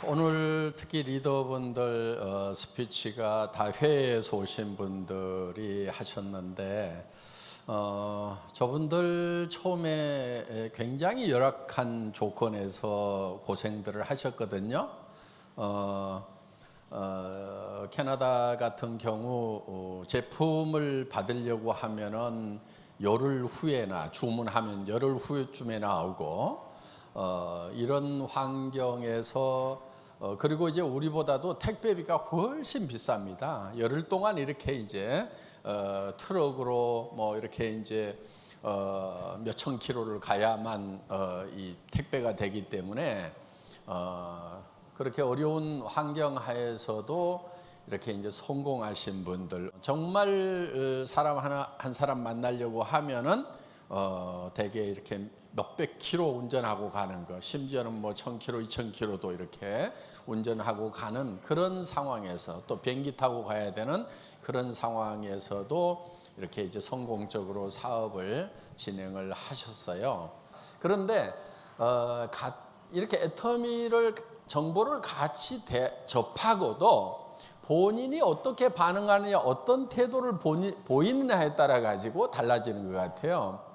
오늘 특히 리더분들 스피치가 다 해외에서 오신 분들이 하셨는데 저분들 처음에 굉장히 열악한 조건에서 고생들을 하셨거든요. 캐나다 같은 경우 제품을 받으려고 하면은 열흘 후에나 주문하면 열흘 후쯤에 나오고 이런 환경에서 그리고 이제 우리보다도 택배비가 훨씬 비쌉니다. 열흘 동안 이렇게 이제 트럭으로 뭐 이렇게 이제 몇천 킬로를 가야만 이 택배가 되기 때문에 그렇게 어려운 환경 하에서도 이렇게 이제 성공하신 분들, 정말 사람 한 사람 만나려고 하면은 대개 이렇게 몇백 킬로 운전하고 가는 거, 심지어는 뭐 1000킬로, 2000킬로도 이렇게 운전하고 가는 그런 상황에서 또 비행기 타고 가야 되는 그런 상황에서도 이렇게 이제 성공적으로 사업을 진행을 하셨어요. 그런데 이렇게 애터미를 정보를 같이 접하고도 본인이 어떻게 반응하느냐, 어떤 태도를 보이느냐에 따라 가지고 달라지는 것 같아요.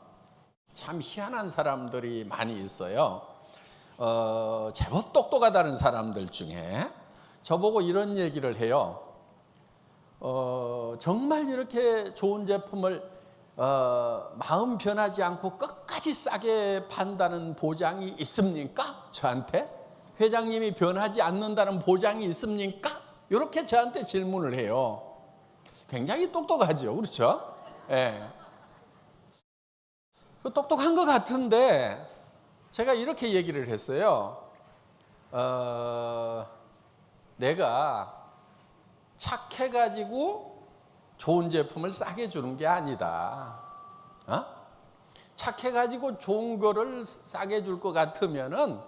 참 희한한 사람들이 많이 있어요. 제법 똑똑하다는 사람들 중에 저보고 이런 얘기를 해요. 정말 이렇게 좋은 제품을 마음 변하지 않고 끝까지 싸게 판다는 보장이 있습니까? 저한테? 회장님이 변하지 않는다는 보장이 있습니까? 이렇게 저한테 질문을 해요. 굉장히 똑똑하죠, 그렇죠? 예. 똑똑한 것 같은데 제가 이렇게 얘기를 했어요. 내가 착해가지고 좋은 제품을 싸게 주는 게 아니다. 착해가지고 좋은 거를 싸게 줄 것 같으면은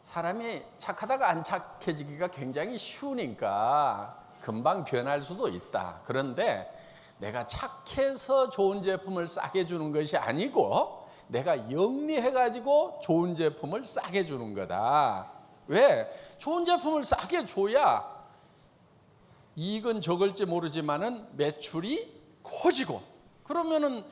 사람이 착하다가 안 착해지기가 굉장히 쉬우니까 금방 변할 수도 있다. 그런데 내가 착해서 좋은 제품을 싸게 주는 것이 아니고 내가 영리해가지고 좋은 제품을 싸게 주는 거다. 왜? 좋은 제품을 싸게 줘야 이익은 적을지 모르지만은 매출이 커지고 그러면은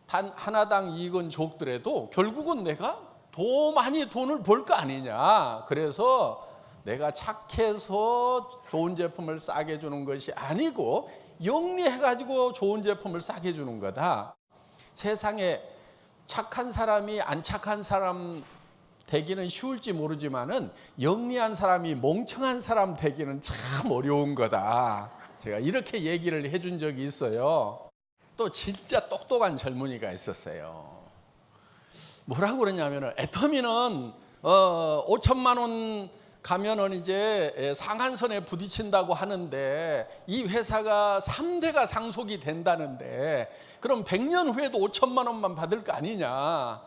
단 하나당 이익은 적더라도 결국은 내가 더 많이 돈을 벌 거 아니냐. 그래서 내가 착해서 좋은 제품을 싸게 주는 것이 아니고 영리해가지고 좋은 제품을 싸게 주는 거다. 세상에 착한 사람이 안 착한 사람 되기는 쉬울지 모르지만은 영리한 사람이 멍청한 사람 되기는 참 어려운 거다. 제가 이렇게 얘기를 해준 적이 있어요. 또 진짜 똑똑한 젊은이가 있었어요. 뭐라고 그러냐면은 애터미는 5천만 원 가면은 이제 상한선에 부딪힌다고 하는데 이 회사가 3대가 상속이 된다는데 그럼 100년 후에도 5천만 원만 받을 거 아니냐?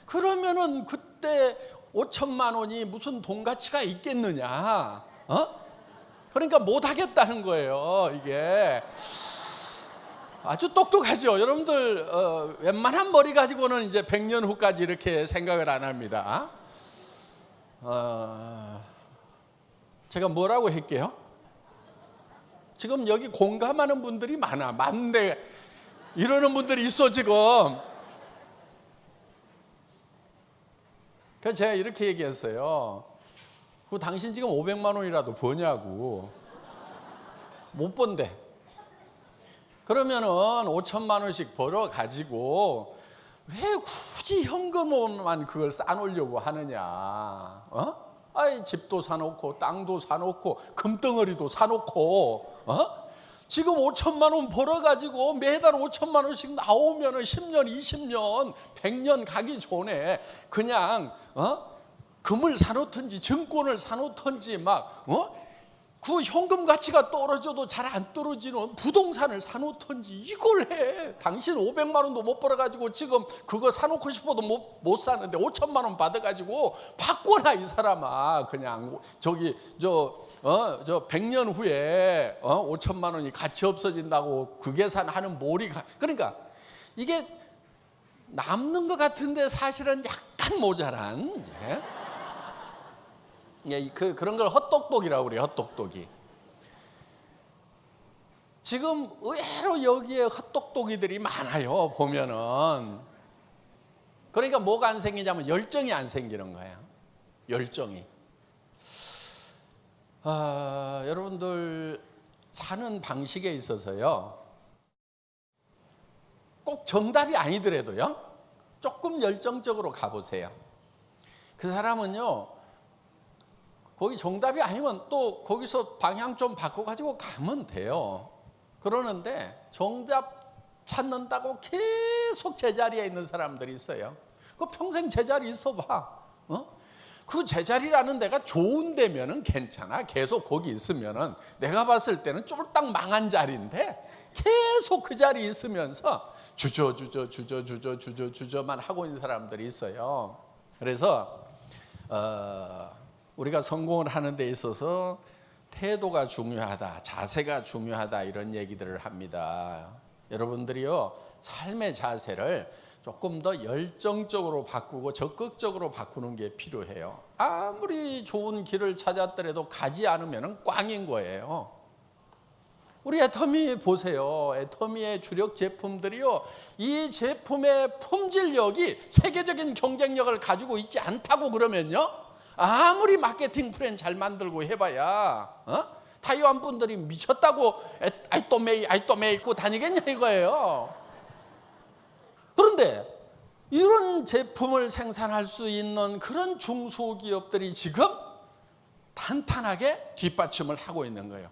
그러면은 그때 5천만 원이 무슨 돈 가치가 있겠느냐? 그러니까 못 하겠다는 거예요. 이게 아주 똑똑하죠. 여러분들 웬만한 머리 가지고는 이제 100년 후까지 이렇게 생각을 안 합니다. 제가 뭐라고 할게요? 지금 여기 공감하는 분들이 많은데 이러는 분들이 있어 지금. 그래서 제가 이렇게 얘기했어요. 당신 지금 500만 원이라도 버냐고. 못 번대. 그러면은 5천만 원씩 벌어 가지고 왜 굳이 현금으로만 그걸 싸놓으려고 하느냐? 아이 집도 사놓고 땅도 사놓고 금덩어리도 사놓고 지금 5천만 원 벌어가지고 매달 5천만 원씩 나오면은 10년, 20년, 100년 가기 전에 그냥 금을 사놓든지 증권을 사놓든지 막 그 현금 가치가 떨어져도 잘 안 떨어지는 부동산을 사놓든지 이걸 해. 당신 500만 원도 못 벌어가지고 지금 그거 사놓고 싶어도 못 사는데 5천만 원 받아가지고 바꿔놔 이 사람아. 그냥 저기 저 100년 후에 5천만 원이 가치 없어진다고 그 계산하는 몰이가. 그러니까 이게 남는 것 같은데 사실은 약간 모자란 이제 예, 그런 걸 헛똑똑이라고 그래요. 헛똑똑이. 지금 의외로 여기에 헛똑똑이들이 많아요. 보면은. 그러니까 뭐가 안 생기냐면 열정이 안 생기는 거예요. 열정이. 여러분들 사는 방식에 있어서요, 꼭 정답이 아니더라도요, 조금 열정적으로 가보세요. 그 사람은요, 거기 정답이 아니면 또 거기서 방향 좀 바꿔가지고 가면 돼요. 그러는데 정답 찾는다고 계속 제자리에 있는 사람들이 있어요. 그 평생 제자리 있어봐. 그 제자리라는 데가 좋은 데면은 괜찮아. 계속 거기 있으면은 내가 봤을 때는 쫄딱 망한 자리인데 계속 그 자리에 있으면서 주저만 하고 있는 사람들이 있어요. 그래서 우리가 성공을 하는 데 있어서 태도가 중요하다, 자세가 중요하다, 이런 얘기들을 합니다. 여러분들이요, 삶의 자세를 조금 더 열정적으로 바꾸고 적극적으로 바꾸는 게 필요해요. 아무리 좋은 길을 찾았더라도 가지 않으면 꽝인 거예요. 우리 애터미 보세요. 애터미의 주력 제품들이요, 이 제품의 품질력이 세계적인 경쟁력을 가지고 있지 않다고 그러면요, 아무리 마케팅 플랜 잘 만들고 해봐야 타이완 분들이 미쳤다고 아이또메이 입고 다니겠냐 이거예요. 그런데 이런 제품을 생산할 수 있는 그런 중소기업들이 지금 탄탄하게 뒷받침을 하고 있는 거예요.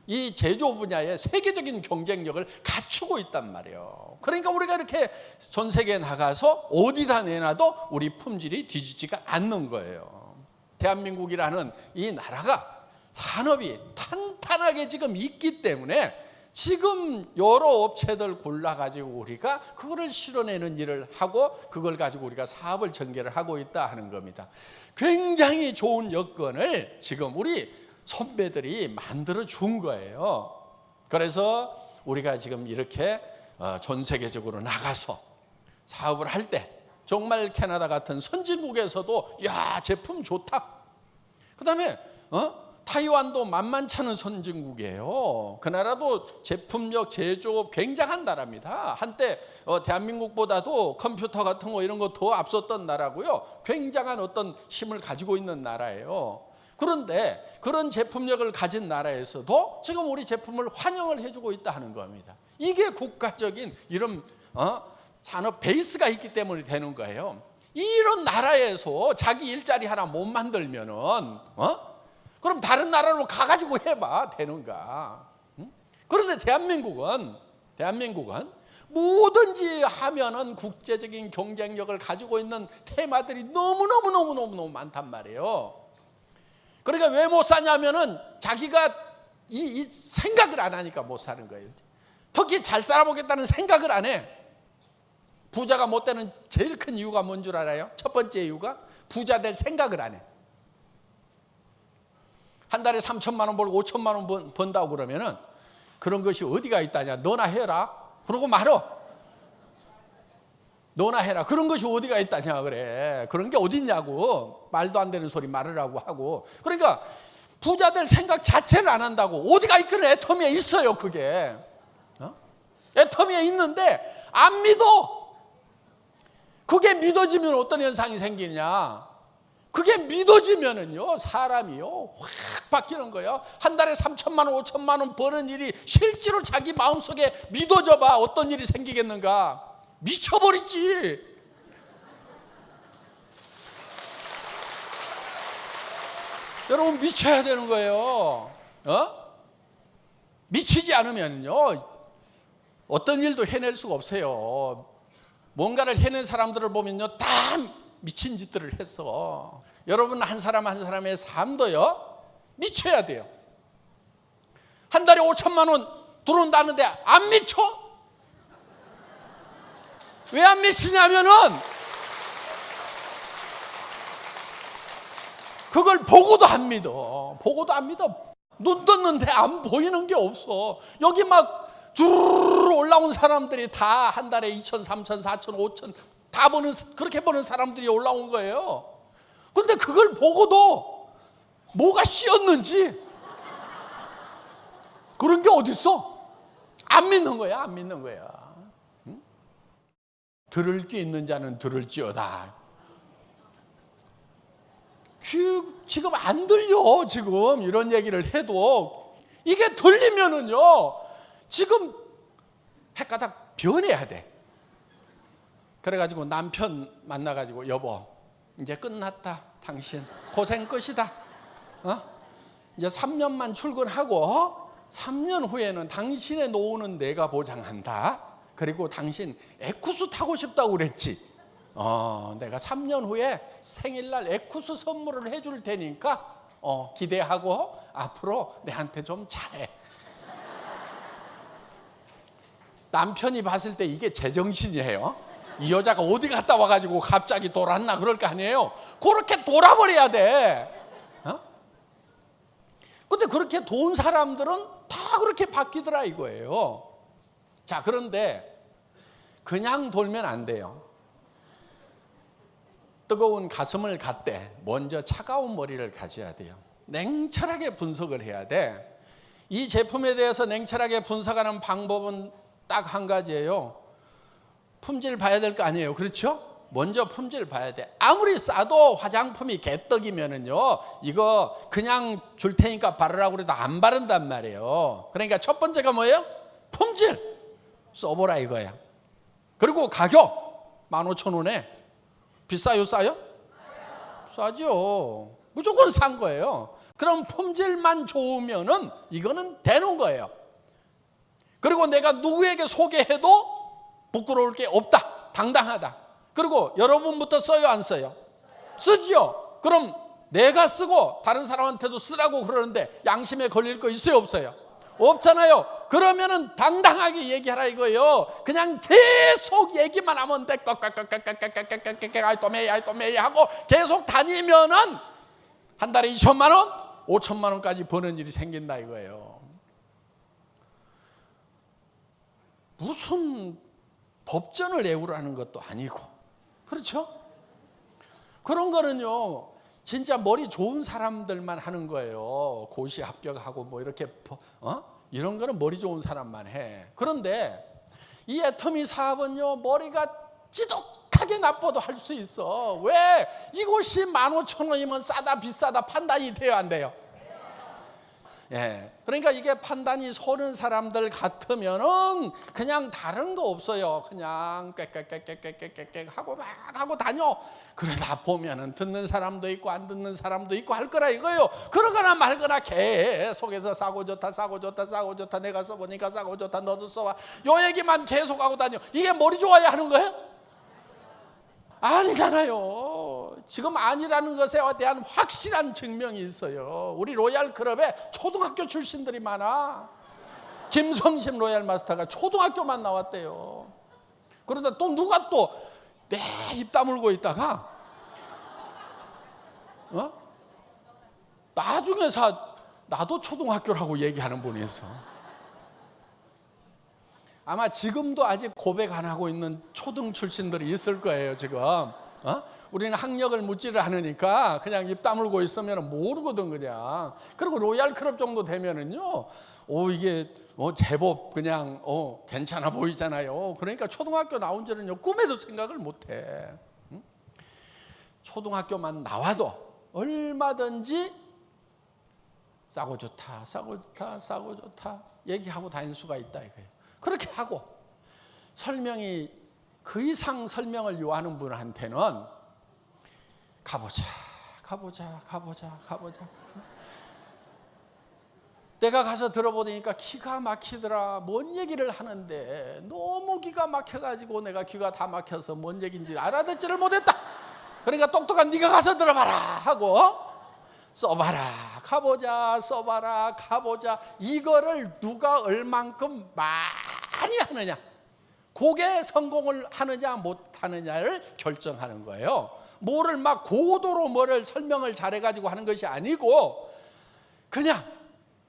이 제조 분야의 세계적인 경쟁력을 갖추고 있단 말이에요. 그러니까 우리가 이렇게 전 세계에 나가서 어디다 내놔도 우리 품질이 뒤지지가 않는 거예요. 대한민국이라는 이 나라가 산업이 탄탄하게 지금 있기 때문에 지금 여러 업체들 골라가지고 우리가 그거를 실어내는 일을 하고 그걸 가지고 우리가 사업을 전개를 하고 있다 하는 겁니다. 굉장히 좋은 여건을 지금 우리 선배들이 만들어 준 거예요. 그래서 우리가 지금 이렇게 전 세계적으로 나가서 사업을 할 때 정말 캐나다 같은 선진국에서도 야, 제품 좋다. 그다음에 타이완도 만만찮은 선진국이에요. 그 나라도 제품력, 제조업 굉장한 나라입니다. 한때 대한민국보다도 컴퓨터 같은 거 이런 거 더 앞섰던 나라고요. 굉장한 어떤 힘을 가지고 있는 나라예요. 그런데 그런 제품력을 가진 나라에서도 지금 우리 제품을 환영을 해주고 있다 하는 겁니다. 이게 국가적인 이런 산업 베이스가 있기 때문에 되는 거예요. 이런 나라에서 자기 일자리 하나 못 만들면은 그럼 다른 나라로 가가지고 해봐 되는가? 그런데 대한민국은 뭐든지 하면은 국제적인 경쟁력을 가지고 있는 테마들이 너무 많단 말이에요. 그러니까 왜 못 사냐면은 자기가 이 생각을 안 하니까 못 사는 거예요. 특히 잘 살아보겠다는 생각을 안 해. 부자가 못 되는 제일 큰 이유가 뭔 줄 알아요? 첫 번째 이유가 부자 될 생각을 안 해. 한 달에 3천만 원 벌고 5천만 원 번다고 그러면은 그런 것이 어디가 있다냐? 너나 해라. 그러고 말어. 너나 해라. 그런 것이 어디가 있다냐 그래. 그런 게 어딨냐고. 말도 안 되는 소리 말으라고 하고. 그러니까 부자 될 생각 자체를 안 한다고. 어디가 있거든. 애터미에 있어요 그게. 애터미에 있는데 안 믿어. 그게 믿어지면 어떤 현상이 생기냐? 그게 믿어지면은요, 사람이요 확 바뀌는 거예요. 한 달에 3천만 원, 5천만 원 버는 일이 실제로 자기 마음속에 믿어져 봐. 어떤 일이 생기겠는가? 미쳐버리지. 여러분 미쳐야 되는 거예요. 미치지 않으면요 어떤 일도 해낼 수가 없어요. 뭔가를 해낸 사람들을 보면요 다 미친 짓들을 했어. 여러분 한 사람 한 사람의 삶도요 미쳐야 돼요. 한 달에 5천만 원 들어온다는데 안 미쳐? 왜 안 미치냐면은 그걸 보고도 안 믿어. 눈 떴는데 안 보이는 게 없어. 여기 막 쭉 올라온 사람들이 다 한 달에 2천, 3천, 4천, 5천 다 그렇게 버는 사람들이 올라온 거예요. 그런데 그걸 보고도 뭐가 씌었는지 그런 게 어딨어? 안 믿는 거야, 안 믿는 거야. 응? 들을 게 있는 자는 들을지어다. 지금 안 들려. 지금 이런 얘기를 해도 이게 들리면은요, 지금 헷가닥 변해야 돼. 그래가지고 남편 만나가지고, 여보, 이제 끝났다. 당신 고생 끝이다. 이제 3년만 출근하고 3년 후에는 당신의 노후는 내가 보장한다. 그리고 당신 에쿠스 타고 싶다고 그랬지. 내가 3년 후에 생일날 에쿠스 선물을 해줄 테니까 기대하고 앞으로 내한테 좀 잘해. 남편이 봤을 때 이게 제정신이에요. 이 여자가 어디 갔다 와가지고 갑자기 돌았나 그럴 거 아니에요. 그렇게 돌아버려야 돼. 근데 그렇게 돈 사람들은 다 그렇게 바뀌더라 이거예요. 자, 그런데 그냥 돌면 안 돼요. 뜨거운 가슴을 갖되 먼저 차가운 머리를 가져야 돼요. 냉철하게 분석을 해야 돼. 이 제품에 대해서 냉철하게 분석하는 방법은 딱 한 가지예요. 품질 봐야 될 거 아니에요. 그렇죠? 먼저 품질 봐야 돼. 아무리 싸도 화장품이 개떡이면은요, 이거 그냥 줄 테니까 바르라고 그래도 안 바른단 말이에요. 그러니까 첫 번째가 뭐예요? 품질 써보라 이거야. 그리고 가격 15,000원에 비싸요, 싸요? 싸죠. 무조건 산 거예요. 그럼 품질만 좋으면은 이거는 되는 거예요. 그리고 내가 누구에게 소개해도 부끄러울 게 없다. 당당하다. 그리고 여러분부터 써요, 안 써요? 쓰지요. 그럼 내가 쓰고 다른 사람한테도 쓰라고 그러는데 양심에 걸릴 거 있어요, 없어요? 없잖아요. 그러면은 당당하게 얘기하라 이거예요. 그냥 계속 얘기만 하면 돼. 알또메이 하고 계속 다니면은 한 달에 2천만 원, 5천만 원까지 버는 일이 생긴다 이거예요. 무슨 법전을 외우라는 것도 아니고, 그렇죠? 그런 거는요, 진짜 머리 좋은 사람들만 하는 거예요. 고시 합격하고 뭐 이렇게 이런 거는 머리 좋은 사람만 해. 그런데 이 애터미 사업은요, 머리가 찌독하게 나빠도 할 수 있어. 왜? 이곳이 15,000원이면 싸다 비싸다 판단이 돼요, 안 돼요? 예. 그러니까 이게 판단이 서는 사람들 같으면은 그냥 다른 거 없어요. 그냥 꽥꽥꽥꽥꽥꽥 하고 막 하고 다녀. 그러다 보면은 듣는 사람도 있고 안 듣는 사람도 있고 할 거라 이거예요. 그러거나 말거나 계속해서 싸고 좋다 싸고 좋다 싸고 좋다 내가 써보니까 싸고 좋다 너도 써봐. 요 얘기만 계속 하고 다녀. 이게 머리 좋아야 하는 거예요? 아니잖아요. 지금 아니라는 것에 대한 확실한 증명이 있어요. 우리 로얄 클럽에 초등학교 출신들이 많아. 김성심 로얄 마스터가 초등학교만 나왔대요. 그러다 또 누가 또 매 입 다물고 있다가 나중에 나도 초등학교라고 얘기하는 분이 있어. 아마 지금도 아직 고백 안 하고 있는 초등 출신들이 있을 거예요 지금. 우리는 학력을 묻지를 않으니까 그냥 입 다물고 있으면 모르거든 그냥. 그리고 로얄 클럽 정도 되면은요, 이게 제법 그냥 괜찮아 보이잖아요. 그러니까 초등학교 나온 지는요 꿈에도 생각을 못해. 초등학교만 나와도 얼마든지 싸고 좋다, 싸고 좋다, 싸고 좋다 얘기하고 다닐 수가 있다 이거예요. 그렇게 하고 설명이 그 이상 설명을 요하는 분한테는 가보자. 내가 가서 들어보니까 기가 막히더라. 뭔 얘기를 하는데 너무 기가 막혀가지고 내가 귀가 다 막혀서 뭔 얘기인지 알아듣지를 못했다. 그러니까 똑똑한 네가 가서 들어봐라 하고 써봐라, 가보자, 써봐라, 가보자. 이거를 누가 얼만큼 많이 하느냐, 그게 성공을 하느냐 못하느냐를 결정하는 거예요. 뭐를 막 고도로 뭐를 설명을 잘해가지고 하는 것이 아니고 그냥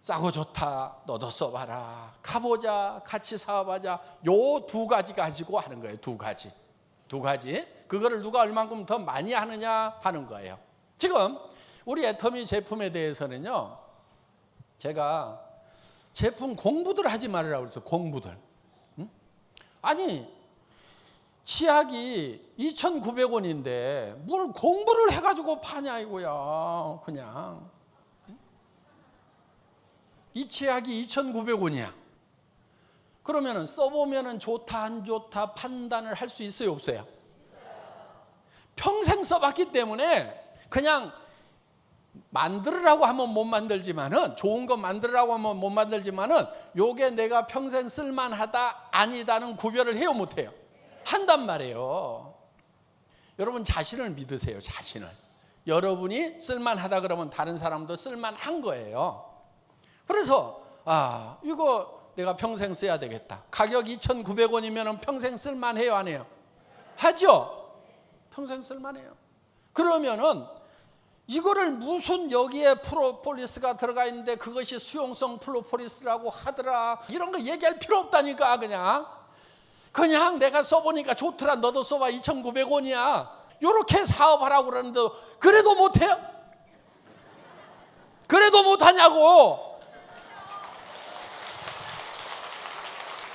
싸고 좋다, 너도 써봐라, 가보자, 같이 사업하자, 요 두 가지 가지고 하는 거예요. 두 가지. 그거를 누가 얼만큼 더 많이 하느냐 하는 거예요. 지금 우리 애터미 제품에 대해서는요, 제가 제품 공부들 하지 말으라고 그랬어요. 공부들. 응? 아니, 치약이 2,900원인데 뭘 공부를 해가지고 파냐 이거야. 그냥. 이 치약이 2,900원이야. 그러면은 써보면은 좋다 안 좋다 판단을 할 수 있어요, 없어요? 평생 써봤기 때문에 그냥 만들으라고 하면 못 만들지만은, 좋은 거 만들으라고 하면 못 만들지만은, 요게 내가 평생 쓸만하다 아니다는 구별을 해요, 못해요? 한단 말이에요. 여러분 자신을 믿으세요. 자신을. 여러분이 쓸만하다 그러면 다른 사람도 쓸만한 거예요. 그래서 이거 내가 평생 써야 되겠다. 가격 2,900원이면 평생 쓸만해요, 안 해요? 하죠? 평생 쓸만해요. 그러면은 이거를 무슨 여기에 프로폴리스가 들어가 있는데 그것이 수용성 프로폴리스라고 하더라, 이런 거 얘기할 필요 없다니까. 그냥 내가 써보니까 좋더라, 너도 써봐, 2,900원이야, 요렇게 사업하라고 그러는데 그래도 못해요? 그래도 못하냐고.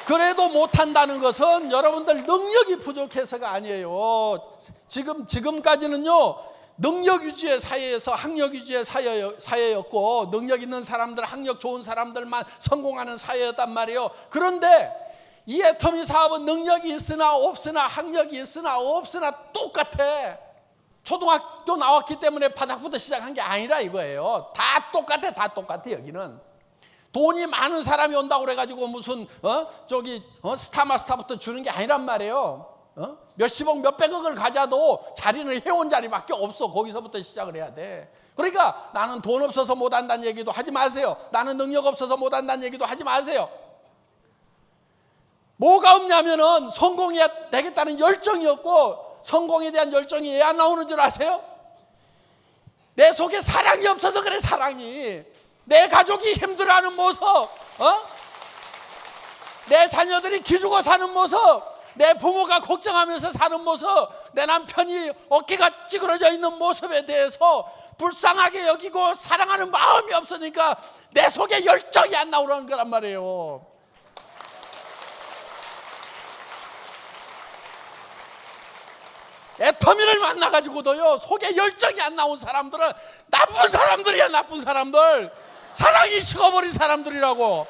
그래도 못한다는 것은 여러분들 능력이 부족해서가 아니에요. 지금까지는요, 능력 위주의 사회에서 학력 위주의 사회였고, 능력 있는 사람들, 학력 좋은 사람들만 성공하는 사회였단 말이에요. 그런데 이 애터미 사업은 능력이 있으나 없으나, 학력이 있으나 없으나 똑같아. 초등학교 나왔기 때문에 바닥부터 시작한 게 아니라 이거예요. 다 똑같아, 다 똑같아. 여기는 돈이 많은 사람이 온다고 그래가지고 무슨 스타마스타부터 주는 게 아니란 말이에요. 몇십억 몇백억을 가져도 자리는 회원 자리밖에 없어. 거기서부터 시작을 해야 돼. 그러니까 나는 돈 없어서 못한다는 얘기도 하지 마세요. 나는 능력 없어서 못한다는 얘기도 하지 마세요. 뭐가 없냐면은 성공해야 되겠다는 열정이 없고, 성공에 대한 열정이 왜 안 나오는 줄 아세요? 내 속에 사랑이 없어서 그래. 사랑이. 내 가족이 힘들어하는 모습, 내 자녀들이 기죽어 사는 모습, 내 부모가 걱정하면서 사는 모습, 내 남편이 어깨가 찌그러져 있는 모습에 대해서 불쌍하게 여기고 사랑하는 마음이 없으니까 내 속에 열정이 안 나오는 거란 말이에요. 애터미를 만나가지고도요, 속에 열정이 안 나온 사람들은 나쁜 사람들이야. 나쁜 사람들. 사랑이 식어버린 사람들이라고.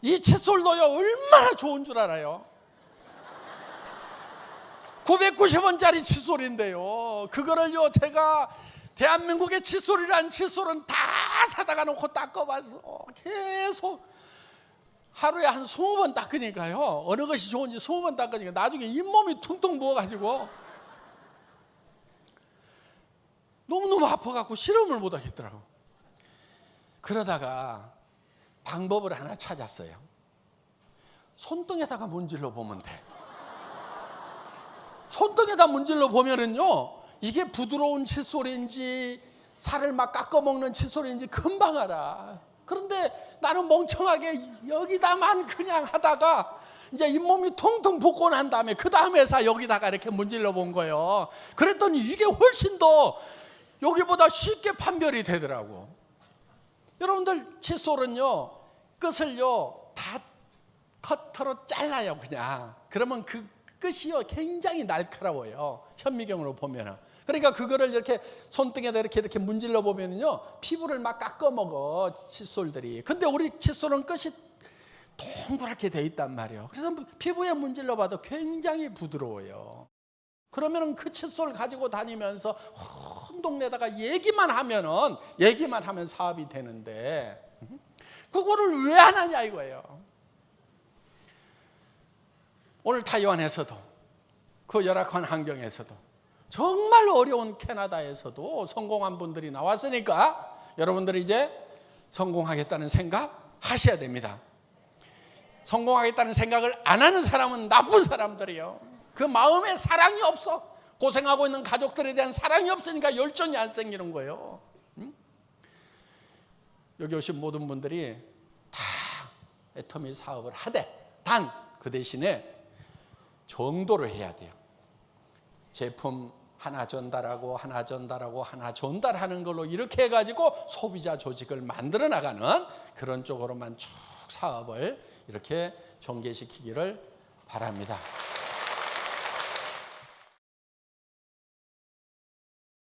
이 칫솔도요, 얼마나 좋은 줄 알아요? 990원짜리 칫솔인데요, 그거를요, 제가 대한민국의 칫솔이란 칫솔은 다 사다가 놓고 닦아봐서 계속 하루에 한 20번 닦으니까요, 어느 것이 좋은지 20번 닦으니까 나중에 잇몸이 퉁퉁 부어가지고 너무너무 아파갖고 실험을 못 하겠더라고. 그러다가 방법을 하나 찾았어요. 손등에다가 문질러 보면 돼. 손등에다 문질러 보면은요, 이게 부드러운 칫솔인지 살을 막 깎아 먹는 칫솔인지 금방 알아. 그런데 나는 멍청하게 여기다만 그냥 하다가 이제 잇몸이 퉁퉁 붓고 난 다음에 그 다음에서 여기다가 이렇게 문질러 본 거예요. 그랬더니 이게 훨씬 더 여기보다 쉽게 판별이 되더라고. 여러분들 칫솔은요, 끝을요 다 커터로 잘라요. 그냥. 그러면 그 끝이요 굉장히 날카로워요. 현미경으로 보면은. 그러니까 그거를 이렇게 손등에다 이렇게 문질러 보면은요, 피부를 막 깎아 먹어, 칫솔들이. 근데 우리 칫솔은 끝이 동그랗게 돼 있단 말이에요. 그래서 피부에 문질러 봐도 굉장히 부드러워요. 그러면은 그 칫솔 가지고 다니면서 온 동네다가 얘기만 하면 사업이 되는데, 그거를 왜 안 하냐 이거예요. 오늘 타이완에서도, 그 열악한 환경에서도, 정말 어려운 캐나다에서도 성공한 분들이 나왔으니까 여러분들이 이제 성공하겠다는 생각 하셔야 됩니다. 성공하겠다는 생각을 안 하는 사람은 나쁜 사람들이에요. 그 마음에 사랑이 없어. 고생하고 있는 가족들에 대한 사랑이 없으니까 열정이 안 생기는 거예요. 여기 오신 모든 분들이 다 애터미 사업을 하되, 단 그 대신에 정도로 해야 돼요. 제품 하나 전달하고 하나 전달하고 하나 전달하는 걸로 이렇게 해가지고 소비자 조직을 만들어 나가는 그런 쪽으로만 쭉 사업을 이렇게 전개시키기를 바랍니다.